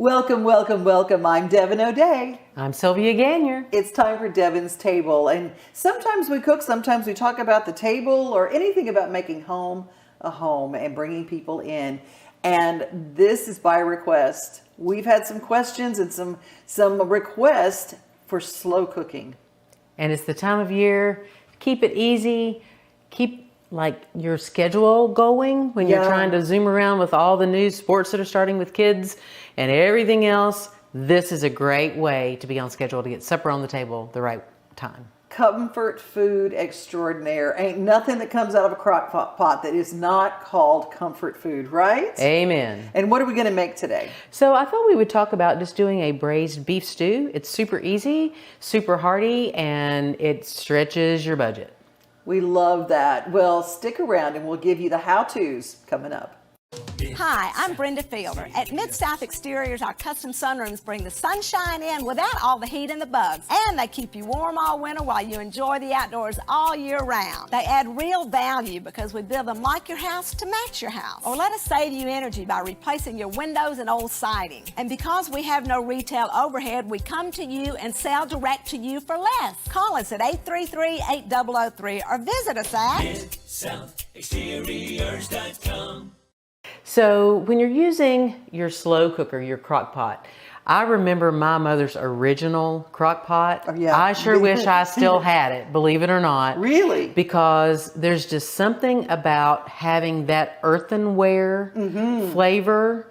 Welcome, welcome, welcome. I'm Devon O'Day. I'm Sylvia Gagnier. It's time for Devon's Table. And sometimes we cook, sometimes we talk about the table or anything about making home a home and bringing people in. And this is by request. We've had some questions and some requests for slow cooking. And it's the time of year. Keep it easy. Keep like your schedule going when you're trying to zoom around with all the new sports that are starting with kids and everything else. This is a great way to be on schedule to get supper on the table the right time. Comfort food extraordinaire. Ain't nothing that comes out of a crock pot that is not called comfort food, right? Amen. And what are we going to make today? So I thought we would talk about just doing a braised beef stew. It's super easy, super hearty, and it stretches your budget. We love that. Well, stick around and we'll give you the how-tos coming up. Hi, I'm Brenda Fielder. At Mid-South Exteriors, our custom sunrooms bring the sunshine in without all the heat and the bugs. And they keep you warm all winter while you enjoy the outdoors all year round. They add real value because we build them like your house to match your house. Or let us save you energy by replacing your windows and old siding. And because we have no retail overhead, we come to you and sell direct to you for less. Call us at 833-8003 or visit us at MidSouthExteriors.com. So when you're using your slow cooker, your crock pot, I remember my mother's original crock pot. Oh, yeah. I sure wish I still had it, believe it or not. Really? Because there's just something about having that earthenware flavor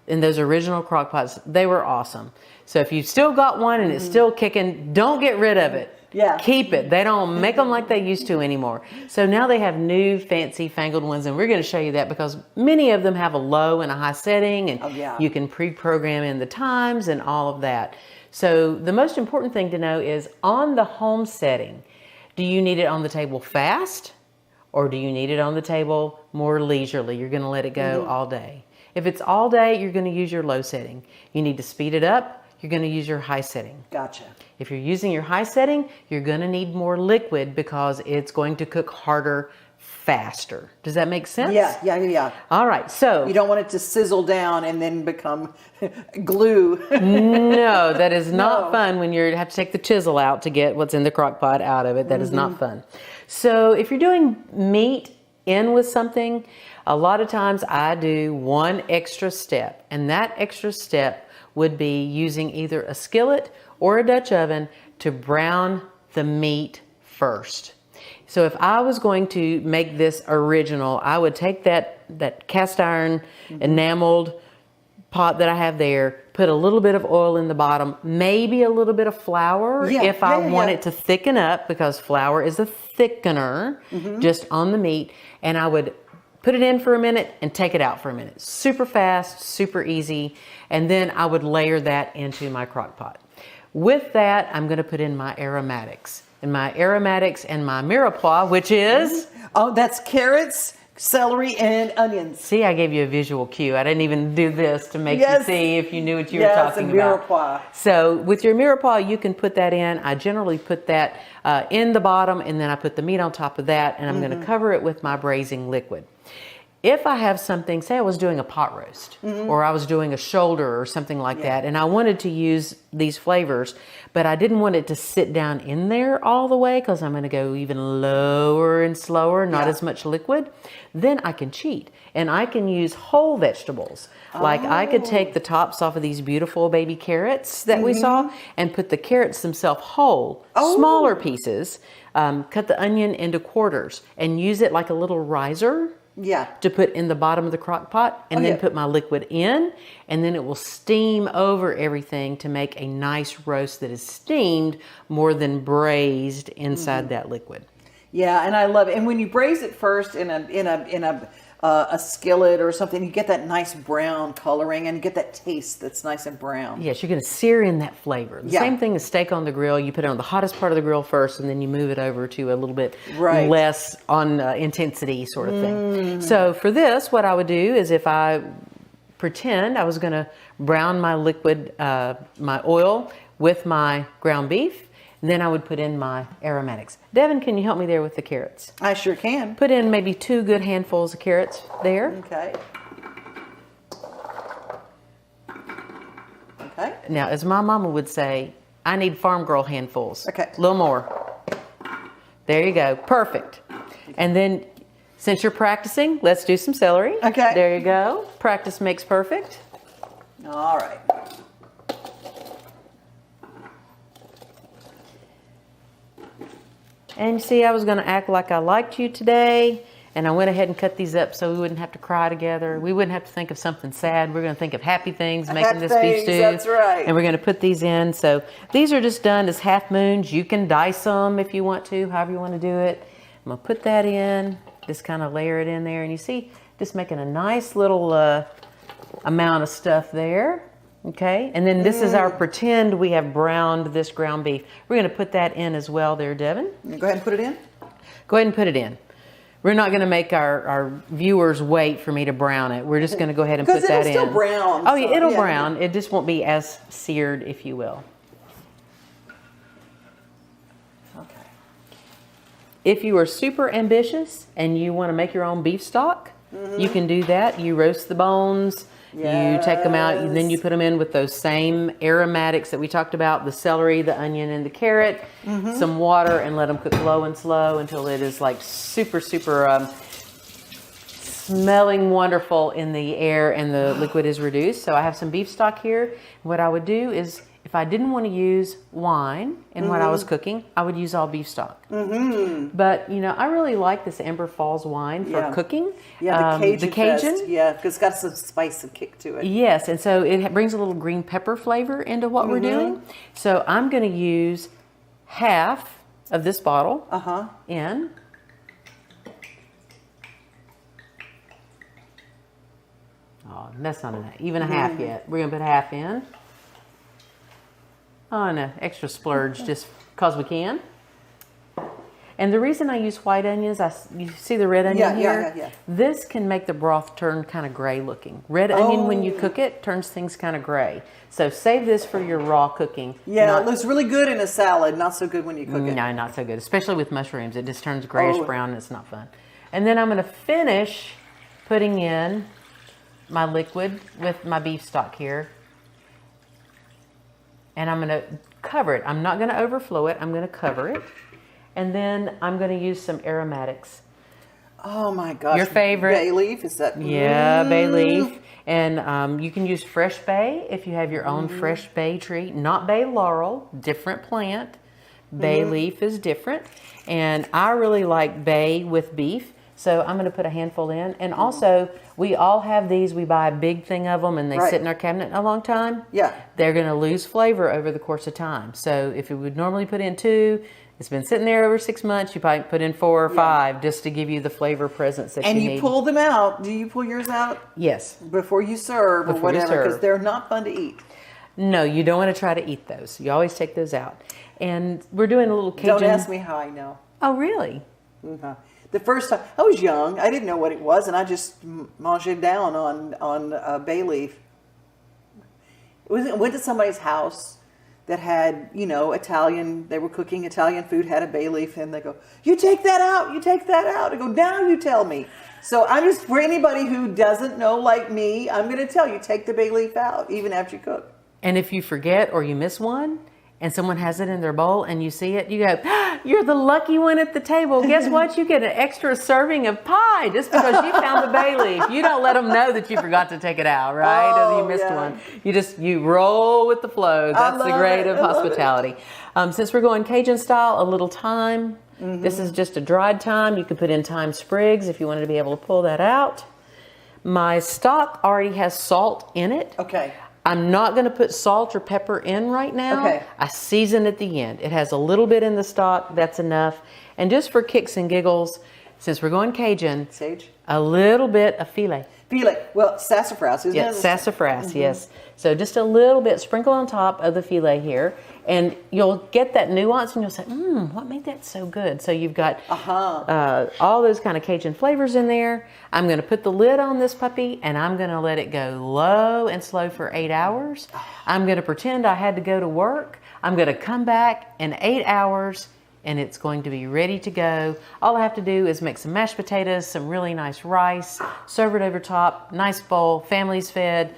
in those original crock pots. They were awesome. So if you've still got one and it's still kicking, don't get rid of it. Yeah. Keep it. They don't make them like they used to anymore. So now they have new fancy fangled ones, and we're going to show you that because many of them have a low and a high setting, and you can pre-program in the times and all of that. So the most important thing to know is on the home setting, do you need it on the table fast or do you need it on the table more leisurely? You're going to let it go all day. If it's all day, you're going to use your low setting. You need to speed it up. You're going to use your high setting. Gotcha. If you're using your high setting, you're going to need more liquid because it's going to cook harder, faster. Does that make sense? Yeah. All right, so. You don't want it to sizzle down and then become glue. No, that is not fun when you have to take the chisel out to get what's in the crock pot out of it. That is not fun. So if you're doing meat in with something, a lot of times I do one extra step, and that extra step would be using either a skillet or a Dutch oven to brown the meat first. So if I was going to make this original, I would take that cast iron enameled pot that I have there, put a little bit of oil in the bottom, maybe a little bit of flour if I want it to thicken up, because flour is a thickener just on the meat, and I would put it in for a minute and take it out for a minute. Super fast, super easy. And then I would layer that into my crock pot. With that, I'm going to put in my aromatics. And my aromatics and my mirepoix, which is? Oh, that's carrots, celery, and onions. See, I gave you a visual cue. I didn't even do this to make you see if you knew what you were talking about. Mirepoix. So with your mirepoix, you can put that in. I generally put that in the bottom, and then I put the meat on top of that, and I'm going to cover it with my braising liquid. If I have something, say I was doing a pot roast or I was doing a shoulder or something like that, and I wanted to use these flavors, but I didn't want it to sit down in there all the way because I'm going to go even lower and slower, not as much liquid, then I can cheat and I can use whole vegetables. Like I could take the tops off of these beautiful baby carrots that we saw and put the carrots themselves whole, smaller pieces, cut the onion into quarters and use it like a little riser. To put in the bottom of the crock pot and then put my liquid in, and then it will steam over everything to make a nice roast that is steamed more than braised inside that liquid. Yeah, and I love it. And when you braise it first in a skillet or something, you get that nice brown coloring and you get that taste that's nice and brown. Yes, you're going to sear in that flavor. The same thing as steak on the grill. You put it on the hottest part of the grill first, and then you move it over to a little bit less on intensity sort of thing. So for this, what I would do is if I pretend I was going to brown my liquid, my oil with my ground beef, then I would put in my aromatics. Devon, can you help me there with the carrots? I sure can. Put in maybe 2 good handfuls of carrots there. Okay. Now, as my mama would say, I need farm girl handfuls. Okay. A little more. There you go. Perfect. And then, since you're practicing, let's do some celery. Okay. There you go. Practice makes perfect. All right. And you see, I was going to act like I liked you today, and I went ahead and cut these up so we wouldn't have to cry together. We wouldn't have to think of something sad. We're going to think of happy things making this beef stew. That's right. And we're going to put these in. So these are just done as half moons. You can dice them if you want to, however you want to do it. I'm going to put that in, just kind of layer it in there. And you see, just making a nice little amount of stuff there. Okay, and then this is our pretend we have browned this ground beef. We're going to put that in as well there, Devon. Go ahead and put it in. Go ahead and put it in. We're not going to make our viewers wait for me to brown it. We're just going to go ahead and put that in. Because it'll still brown. Oh, yeah, it'll brown. It just won't be as seared, if you will. Okay. If you are super ambitious and you want to make your own beef stock, you can do that. You roast the bones. You take them out, and then you put them in with those same aromatics that we talked about, the celery, the onion, and the carrot, some water, and let them cook low and slow until it is like super, super smelling wonderful in the air and the liquid is reduced. So I have some beef stock here. What I would do is, if I didn't want to use wine in what I was cooking, I would use all beef stock. But, you know, I really like this Ember Falls wine for cooking. Yeah, the Cajun. Fest. Yeah, because it's got some spice and kick to it. Yes, and so it brings a little green pepper flavor into what we're doing. So I'm going to use half of this bottle in. Oh, that's not enough. Even a half yet. We're going to put half in. Oh, and an extra splurge just because we can. And the reason I use white onions, you see the red onion here? Yeah. This can make the broth turn kind of gray looking. Red onion, when you cook it, turns things kind of gray. So save this for your raw cooking. Yeah, it looks really good in a salad. Not so good when you cook it. No, not so good. Especially with mushrooms. It just turns grayish brown and it's not fun. And then I'm going to finish putting in my liquid with my beef stock here. And I'm going to cover it. I'm not going to overflow it. I'm going to cover it. And then I'm going to use some aromatics. Oh my gosh. Your favorite. Bay leaf, is that? Yeah, bay leaf. And you can use fresh bay if you have your own fresh bay tree. Not bay laurel, different plant. Bay leaf is different. And I really like bay with beef. So I'm going to put a handful in. And also, we all have these. We buy a big thing of them, and they sit in our cabinet a long time. Yeah. They're going to lose flavor over the course of time. So if you would normally put in 2, it's been sitting there over 6 months, you probably put in 4 or 5 just to give you the flavor presence that you need. And you pull them out. Do you pull yours out? Yes. Before you serve or whatever, because they're not fun to eat. No, you don't want to try to eat those. You always take those out. And we're doing a little Cajun. Don't ask me how I know. Oh, really? The first time, I was young. I didn't know what it was, and I just manged down on bay leaf. Went to somebody's house that had, Italian, they were cooking Italian food, had a bay leaf, and they go, you take that out, you take that out. I go, now you tell me. So I'm just, for anybody who doesn't know like me, I'm going to tell you, take the bay leaf out, even after you cook. And if you forget or you miss one, and someone has it in their bowl and you see it, you go, you're the lucky one at the table. Guess what? You get an extra serving of pie just because you found the bay leaf. You don't let them know that you forgot to take it out, right? Or you missed one. You roll with the flow. That's the grade of hospitality. Since we're going Cajun style, a little thyme. This is just a dried thyme. You could put in thyme sprigs if you wanted to be able to pull that out. My stock already has salt in it. Okay. I'm not going to put salt or pepper in right now. Okay. I season at the end. It has a little bit in the stock. That's enough. And just for kicks and giggles, since we're going Cajun, sage, a little bit of filet. Filet. Well, sassafras, isn't it? Yes, sassafras, yes. So just a little bit, sprinkle on top of the filet here. And you'll get that nuance and you'll say, what made that so good? So you've got all those kind of Cajun flavors in there. I'm going to put the lid on this puppy and I'm going to let it go low and slow for 8 hours. I'm going to pretend I had to go to work. I'm going to come back in 8 hours and it's going to be ready to go. All I have to do is make some mashed potatoes, some really nice rice, serve it over top, nice bowl, family's fed,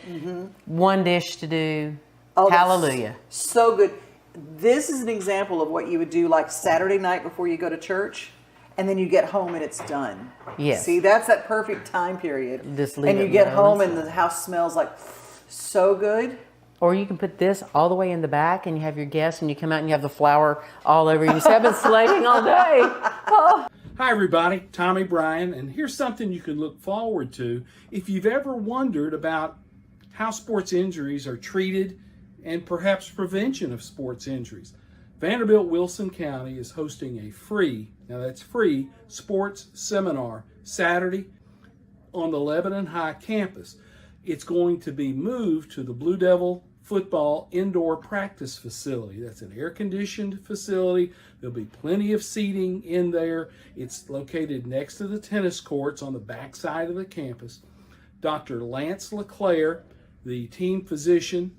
one dish to do. Oh, that's Hallelujah. So good. This is an example of what you would do like Saturday night before you go to church, and then you get home and it's done. Yes. See, that's that perfect time period. Just leave and it you get alone. home and the house smells like so good. Or you can put this all the way in the back and you have your guests and you come out and you have the flour all over you. So I've been slaving all day. Oh. Hi everybody, Tommy Bryan, and here's something you can look forward to if you've ever wondered about how sports injuries are treated and perhaps prevention of sports injuries. Vanderbilt Wilson County is hosting a free, now that's free, sports seminar Saturday on the Lebanon High campus. It's going to be moved to the Blue Devil football indoor practice facility. That's an air-conditioned facility. There'll be plenty of seating in there. It's located next to the tennis courts on the back side of the campus. Dr. Lance LeClaire, the team physician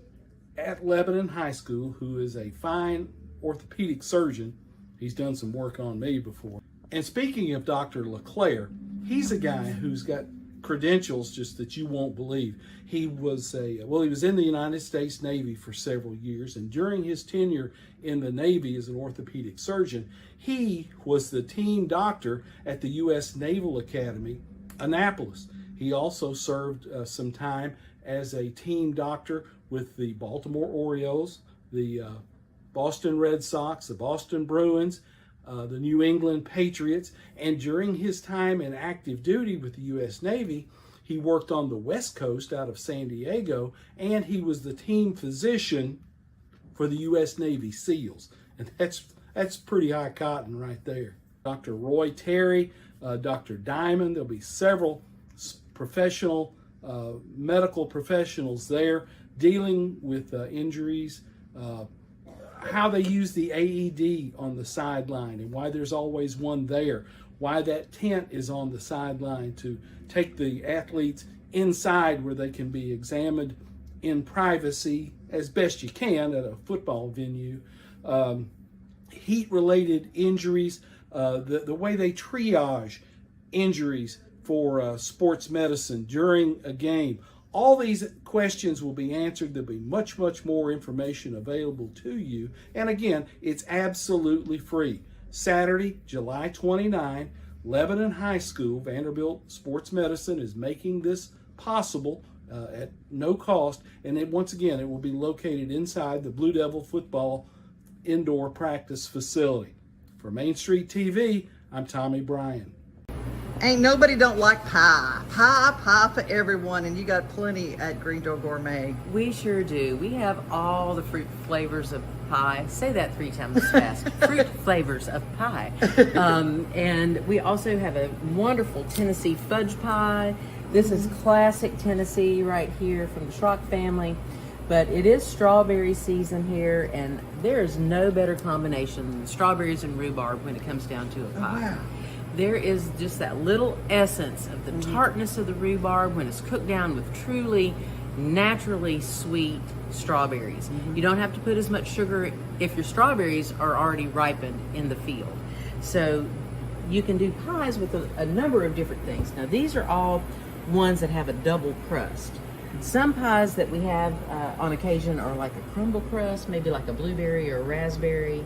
at Lebanon High School, who is a fine orthopedic surgeon. He's done some work on me before. And speaking of Dr. LeClaire, he's a guy who's got credentials just that you won't believe. He was he was in the United States Navy for several years, and during his tenure in the Navy as an orthopedic surgeon, he was the team doctor at the U.S. Naval Academy, Annapolis. He also served some time as a team doctor with the Baltimore Orioles, the Boston Red Sox, the Boston Bruins, the New England Patriots, and during his time in active duty with the U.S. Navy, he worked on the West Coast out of San Diego, and he was the team physician for the U.S. Navy SEALs. And that's pretty high cotton right there. Dr. Roy Terry, Dr. Diamond, there'll be several professional medical professionals there dealing with injuries, how they use the AED on the sideline and why there's always one there, why that tent is on the sideline to take the athletes inside where they can be examined in privacy as best you can at a football venue, heat-related injuries, the way they triage injuries for sports medicine during a game. All these questions will be answered. There'll be much, much more information available to you. And again, it's absolutely free. Saturday, July 29, Lebanon High School, Vanderbilt Sports Medicine is making this possible at no cost. And once again, it will be located inside the Blue Devil football indoor practice facility. For Main Street TV, I'm Tommy Bryan. Ain't nobody don't like pie. Pie for everyone, and you got plenty at Green Door Gourmet. We sure do. We have all the fruit flavors of pie. Say that 3 times fast. Fruit flavors of pie. And we also have a wonderful Tennessee fudge pie. This is classic Tennessee right here from the Schrock family. But it is strawberry season here, and there is no better combination than strawberries and rhubarb when it comes down to a pie. Wow. There is just that little essence of the tartness of the rhubarb when it's cooked down with truly naturally sweet strawberries. You don't have to put as much sugar if your strawberries are already ripened in the field. So you can do pies with a number of different things. Now these are all ones that have a double crust. Some pies that we have on occasion are like a crumble crust, maybe like a blueberry or a raspberry.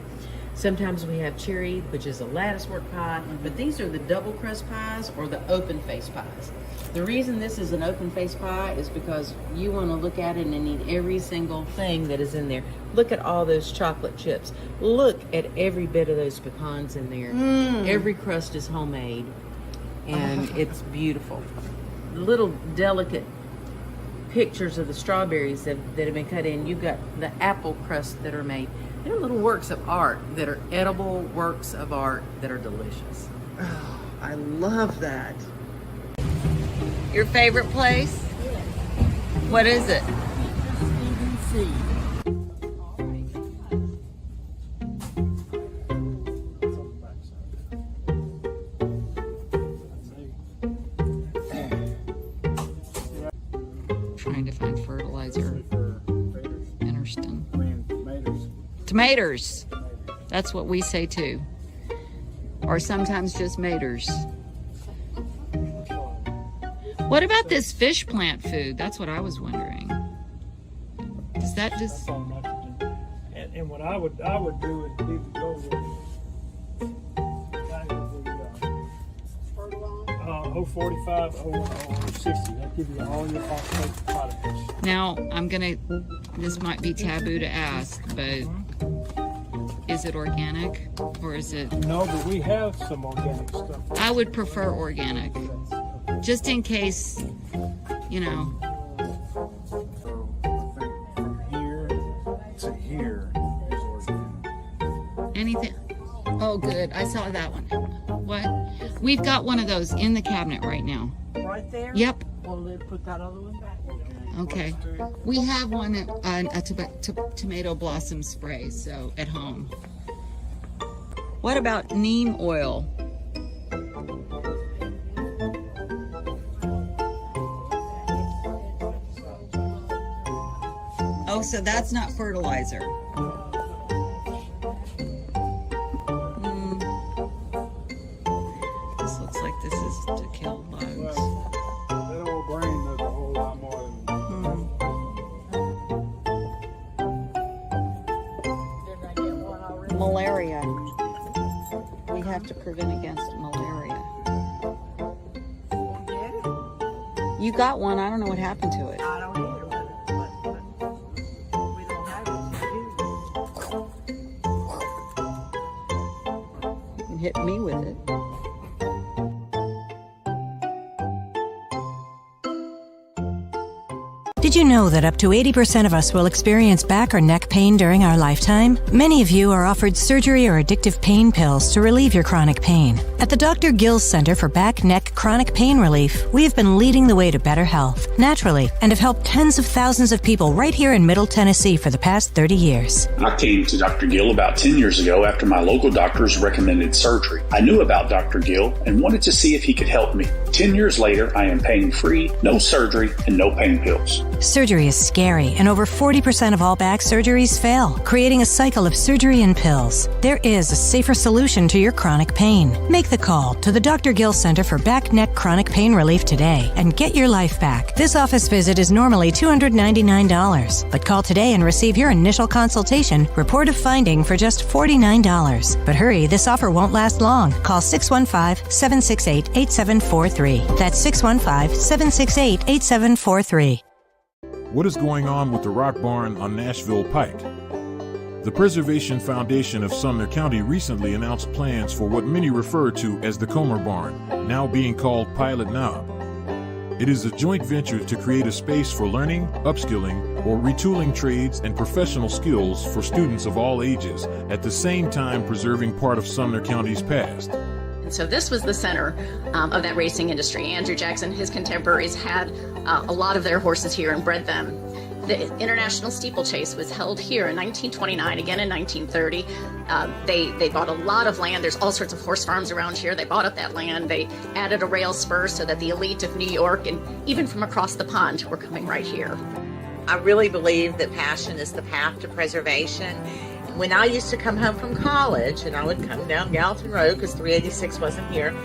Sometimes we have cherry, which is a latticework pie, but these are the double crust pies or the open face pies. The reason this is an open face pie is because you want to look at it and eat every single thing that is in there. Look at all those chocolate chips. Look at every bit of those pecans in there. Every crust is homemade, and it's beautiful. The little delicate pictures of the strawberries that have been cut in. You've got the apple crusts that are made. They're little works of art that are edible works of art that are delicious. Oh, I love that. Your favorite place? What is it? Trying to find fertilizer. Interesting. Tomatoes. That's what we say too. Or sometimes just maters. What about this fish plant food? That's what I was wondering. Does that just... That's all nitrogen. And what I would do is either go with kind of the 045, 01, 060. That gives you all your phosphate potash. Now, this might be taboo to ask, but is it organic or is it... No, but we have some organic stuff. I would prefer organic, just in case, you know. From here to here is organic. Anything. Oh, good. I saw that one. What? We've got one of those in the cabinet right now. Right there? Yep. Well, let's put that other one back. Okay. We have one, a tomato blossom spray, so at home. What about neem oil? Oh, so that's not fertilizer. This looks like this is to kill bugs. Well, that old grain does a whole lot more than Malaria. We have to prevent against malaria. You got one. I don't know what happened to it. I don't either, but we don't have it to You can hit me with it. Did you know that up to 80% of us will experience back or neck pain during our lifetime? Many of you are offered surgery or addictive pain pills to relieve your chronic pain. At the Dr. Gill's Center for Back, Neck, Chronic Pain Relief, we have been leading the way to better health, naturally, and have helped tens of thousands of people right here in Middle Tennessee for the past 30 years. I came to Dr. Gill about 10 years ago after my local doctors recommended surgery. I knew about Dr. Gill and wanted to see if he could help me. 10 years later, I am pain-free, no surgery, and no pain pills. Surgery is scary, and over 40% of all back surgeries fail, creating a cycle of surgery and pills. There is a safer solution to your chronic pain. Make the call to the Dr. Gill Center for Back, Neck, Chronic Pain Relief today and get your life back. This office visit is normally $299, but call today and receive your initial consultation, report of finding for just $49. But hurry, this offer won't last long. Call 615-768-8743. That's 615-768-8743. What is going on with the Rock Barn on Nashville Pike? The Preservation Foundation of Sumner County recently announced plans for what many refer to as the Comer Barn, now being called Pilot Knob. It is a joint venture to create a space for learning, upskilling, or retooling trades and professional skills for students of all ages, at the same time preserving part of Sumner County's past. So this was the center of that racing industry. Andrew Jackson, his contemporaries, had a lot of their horses here and bred them. The International Steeplechase was held here in 1929, again in 1930. They bought a lot of land. There's all sorts of horse farms around here. They bought up that land. They added a rail spur so that the elite of New York and even from across the pond were coming right here. I really believe that passion is the path to preservation. When I used to come home from college, and I would come down Gallatin Road because 386 wasn't here,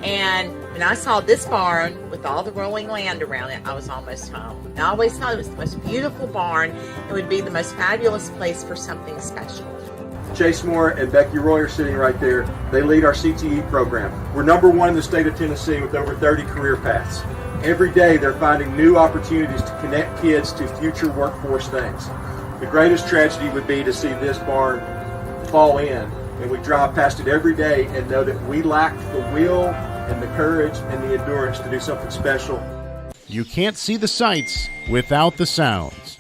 and when I saw this barn with all the rolling land around it, I was almost home. And I always thought it was the most beautiful barn. It would be the most fabulous place for something special. Chase Moore and Becky Roy are sitting right there. They lead our CTE program. We're #1 in the state of Tennessee with over 30 career paths. Every day they're finding new opportunities to connect kids to future workforce things. The greatest tragedy would be to see this barn fall in, and we drive past it every day and know that we lack the will and the courage and the endurance to do something special. You can't see the sights without the sounds.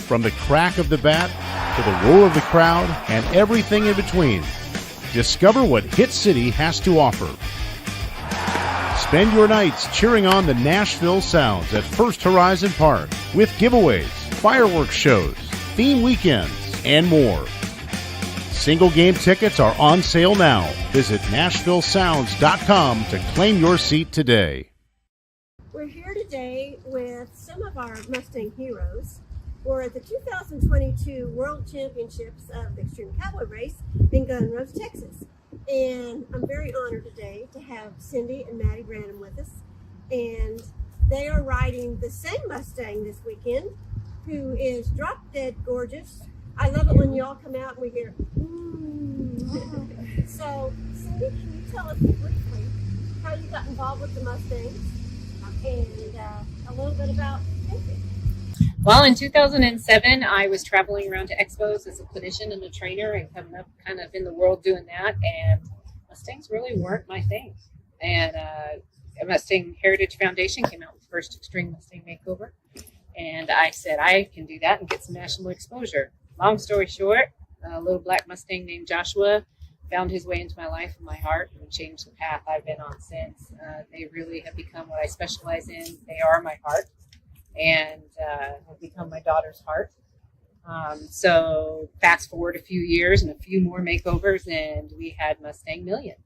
From the crack of the bat to the roar of the crowd and everything in between, discover what Hit City has to offer. Spend your nights cheering on the Nashville Sounds at First Horizon Park with giveaways, fireworks shows, theme weekends, and more. Single game tickets are on sale now. Visit NashvilleSounds.com to claim your seat today. We're here today with some of our Mustang heroes for the 2022 World Championships of the Extreme Cowboy Race in Gun Rose, Texas. And I'm very honored today to have Cindy and Maddie Branham with us. And they are riding the same Mustang this weekend who is drop dead gorgeous. I love it when you all come out and we hear, So, Cindy, can you tell us briefly how you got involved with the Mustangs and a little bit about Cindy? Well, in 2007, I was traveling around to expos as a clinician and a trainer and coming up kind of in the world doing that. And Mustangs really weren't my thing. And Mustang Heritage Foundation came out with the first Extreme Mustang Makeover. And I said, I can do that and get some national exposure. Long story short, a little black Mustang named Joshua found his way into my life and my heart and changed the path I've been on since. They really have become what I specialize in. They are my heart. And have become my daughter's heart. So fast forward a few years and a few more makeovers, and we had Mustang Million.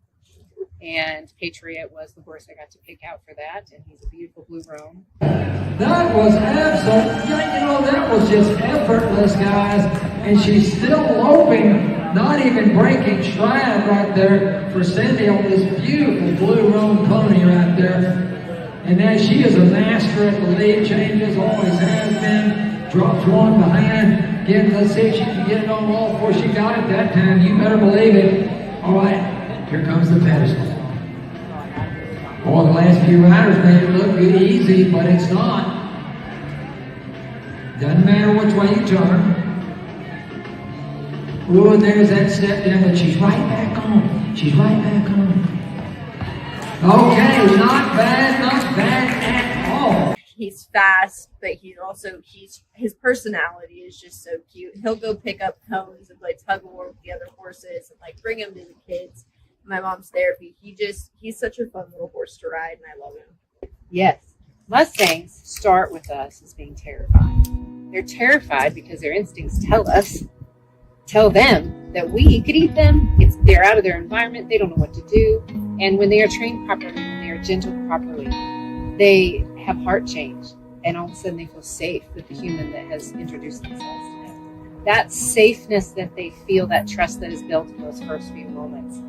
And Patriot was the horse I got to pick out for that, and he's a beautiful blue roan. That was absolutely, that was just effortless, guys. And she's still loping, not even breaking stride right there for Cindy on this beautiful blue roan pony right there. And now she is a master at the lead changes, always has been. Drops one behind. Again, let's see if she can get it on all before she got it that time. You better believe it. All right, here comes the pedestal. Boy, the last few riders made it look good, easy, but it's not. Doesn't matter which way you turn. Ooh, there's that step down, but she's right back on. She's right back on. Okay, not bad at all. He's fast, but his personality is just so cute. He'll go pick up cones and play tug of war with the other horses and bring them to the kids. My mom's therapy. He's such a fun little horse to ride, and I love him. Yes, Mustangs start with us as being terrified. They're terrified because their instincts tell them that we could eat them. They're out of their environment. They don't know what to do. And when they are trained properly, when they are gentle properly, they have heart change. And all of a sudden they feel safe with the human that has introduced themselves to them. That safeness that they feel, that trust that is built in those first few moments,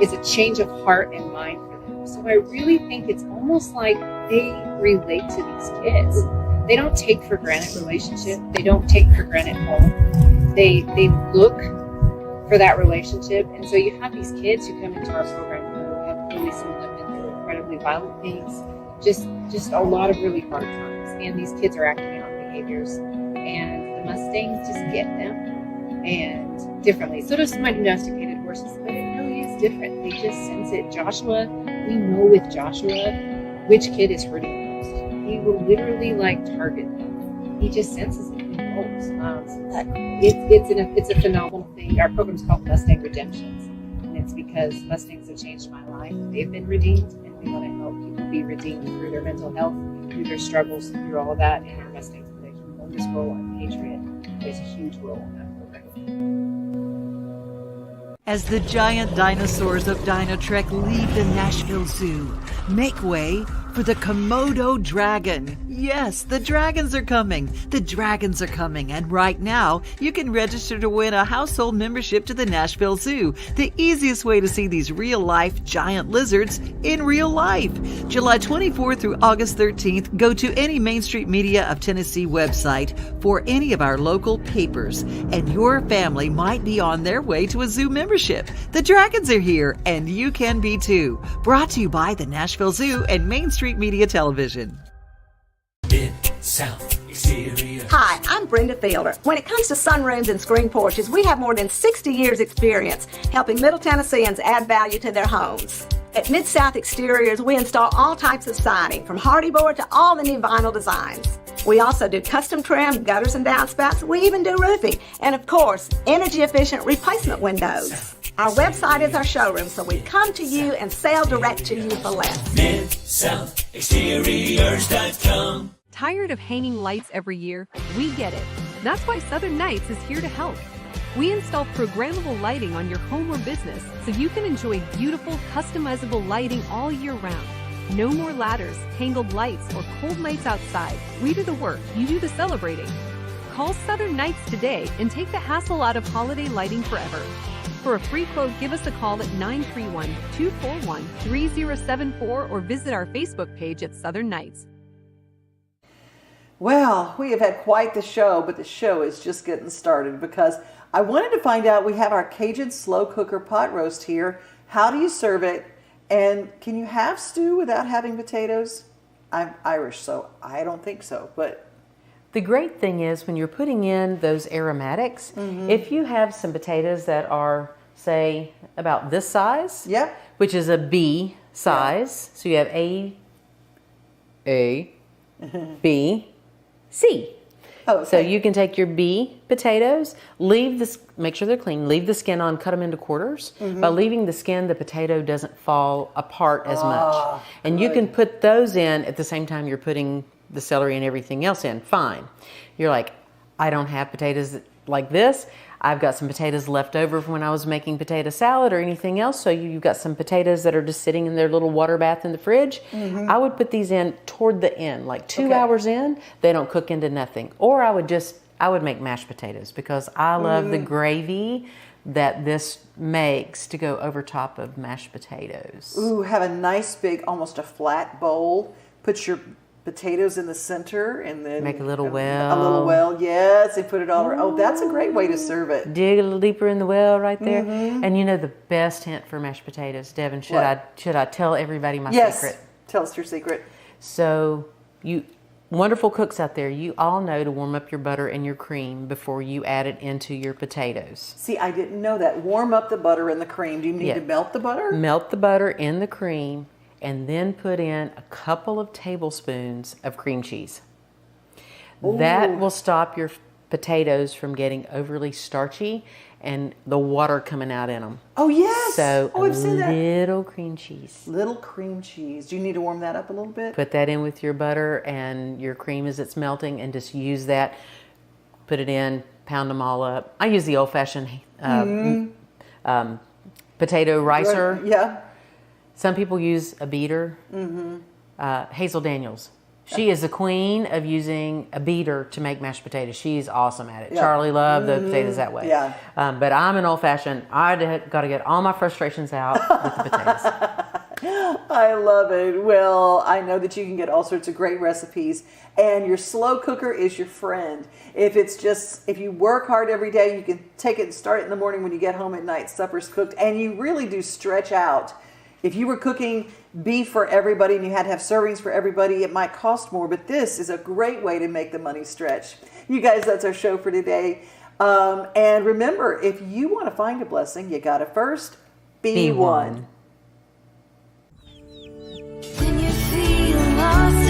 is a change of heart and mind for them. So I really think it's almost like they relate to these kids. They don't take for granted relationship. They don't take for granted home. They look for that relationship. And so you have these kids who come into our program who have really some of them been through incredibly violent things, just a lot of really hard times. And these kids are acting out behaviors. And the Mustangs just get them and differently. So does my domesticated horses, but it really is different. They just sense it. Joshua, we know with Joshua which kid is hurting the most. He will literally target them. He just senses it. He knows. It's a phenomenal thing. Our program's called Mustang Redemptions, and it's because Mustangs have changed my life. They've been redeemed, and we want to help people be redeemed through their mental health, through their struggles, through all of that. And our Mustangs play a humongous role, and Patriot plays a huge role in that program. As the giant dinosaurs of Dinotrek leave the Nashville Zoo, make way for the Komodo dragon. Yes, the dragons are coming. The dragons are coming. And right now, you can register to win a household membership to the Nashville Zoo, the easiest way to see these real-life giant lizards in real life. July 24th through August 13th, go to any Main Street Media of Tennessee website for any of our local papers, and your family might be on their way to a zoo membership. The dragons are here, and you can be too. Brought to you by the Nashville Zoo and Main Street Media Television. Mid-South Exterior. Hi, I'm Brenda Fielder. When it comes to sunrooms and screen porches, we have more than 60 years experience helping Middle Tennesseans add value to their homes. At Mid-South Exteriors, we install all types of siding, from hardy board to all the new vinyl designs. We also do custom trim, gutters and downspouts. We even do roofing. And of course, energy-efficient replacement windows. Our website is our showroom, so we come to you and sell direct to you for less. MidSouthExteriors.com. Tired of hanging lights every year? We get it. That's why Southern Nights is here to help. We install programmable lighting on your home or business so you can enjoy beautiful, customizable lighting all year round. No more ladders, tangled lights, or cold nights outside. We do the work, you do the celebrating. Call Southern Nights today and take the hassle out of holiday lighting forever. For a free quote, give us a call at 931-241-3074 or visit our Facebook page at Southern Nights. Well, we have had quite the show, but the show is just getting started because I wanted to find out, we have our Cajun slow cooker pot roast here. How do you serve it? And can you have stew without having potatoes? I'm Irish, so I don't think so, but the great thing is when you're putting in those aromatics, if you have some potatoes that are, say, about this size, which is a B size, so you have A, B, C. Oh, okay. So you can take your B potatoes, leave this, make sure they're clean, leave the skin on, cut them into quarters. By leaving the skin, the potato doesn't fall apart as much. And you can put those in at the same time you're putting the celery and everything else in. Fine. You're like, I don't have potatoes like this. I've got some potatoes left over from when I was making potato salad or anything else. So you've got some potatoes that are just sitting in their little water bath in the fridge. I would put these in toward the end, like 2 hours in. They don't cook into nothing. Or I would make mashed potatoes because I love the gravy that this makes to go over top of mashed potatoes. Ooh, have a nice big, almost a flat bowl. Put your potatoes in the center and then make a little well. A little well, yes, and put it all around. Oh, that's a great way to serve it. Dig a little deeper in the well right there. And you know the best hint for mashed potatoes, Devon, should I tell everybody my secret? Tell us your secret. So you wonderful cooks out there, you all know to warm up your butter and your cream before you add it into your potatoes. See, I didn't know that. Warm up the butter and the cream. Do you need to melt the butter? Melt the butter in the cream and then put in a couple of tablespoons of cream cheese. That will stop your potatoes from getting overly starchy and the water coming out in them. Oh, yes. So I've seen that. Little cream cheese. Little cream cheese. Do you need to warm that up a little bit? Put that in with your butter and your cream as it's melting and just use that. Put it in, pound them all up. I use the old-fashioned potato ricer. Yeah. Some people use a beater. Hazel Daniels. She is the queen of using a beater to make mashed potatoes. She's awesome at it. Yeah. Charlie loved the potatoes that way. Yeah. But I'm an old-fashioned. I got to get all my frustrations out with the potatoes. I love it. Well, I know that you can get all sorts of great recipes, and your slow cooker is your friend. If you work hard every day, you can take it and start it in the morning. When you get home at night, supper's cooked, and you really do stretch out. If you were cooking beef for everybody and you had to have servings for everybody, it might cost more, but this is a great way to make the money stretch. You guys, that's our show for today. And remember, if you want to find a blessing, you got to first be one. When you feel lost